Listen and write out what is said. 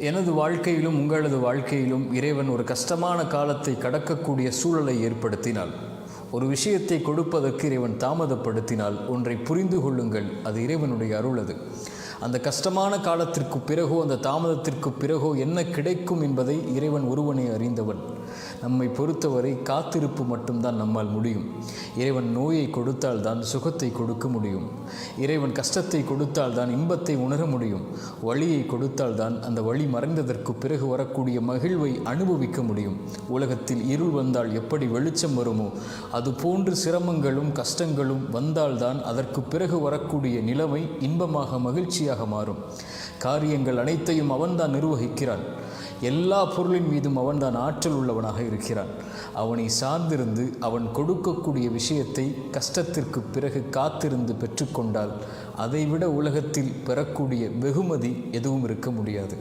எனது வாழ்க்கையிலும் உங்களது வாழ்க்கையிலும் இறைவன் ஒரு கஷ்டமான காலத்தை கடக்கக்கூடிய சூழலை ஏற்படுத்தினால், ஒரு விஷயத்தை கொடுப்பதற்கு இறைவன் தாமதப்படுத்தினால், ஒன்றை புரிந்து கொள்ளுங்கள், அது இறைவனுடைய அருள். அது அந்த கஷ்டமான காலத்திற்கு பிறகோ அந்த தாமதத்திற்கு பிறகோ என்ன கிடைக்கும் என்பதை இறைவன் ஒருவனே அறிந்தவன். நம்மை பொறுத்தவரை காத்திருப்பு மட்டும்தான் நம்மால் முடியும். இறைவன் நோயை கொடுத்தால் தான் சுகத்தை கொடுக்க முடியும். இறைவன் கஷ்டத்தை கொடுத்தால் தான் இன்பத்தை உணர முடியும். வழியை கொடுத்தால் தான் அந்த வழி மறைந்ததற்கு பிறகு வரக்கூடிய மகிழ்வை அனுபவிக்க முடியும். உலகத்தில் இருள் வந்தால் எப்படி வெளிச்சம் வருமோ அதுபோன்று சிரமங்களும் கஷ்டங்களும் வந்தால்தான் அதற்கு பிறகு வரக்கூடிய நிலைமை இன்பமாக மகிழ்ச்சியாக மாறும். காரியங்கள் அனைத்தையும் அவன்தான் நிர்வகிக்கிறான். எல்லா பொருளின் மீதும் அவன்தான் ஆற்றல் உள்ளவனாக இருக்கிறான். அவனை சார்ந்திருந்து அவன் கொடுக்கக்கூடிய விஷயத்தை கஷ்டத்திற்கு பிறகு காத்திருந்து பெற்றுக்கொண்டால் அதைவிட உலகத்தில் பெறக்கூடிய வெகுமதி எதுவும் இருக்க முடியாது.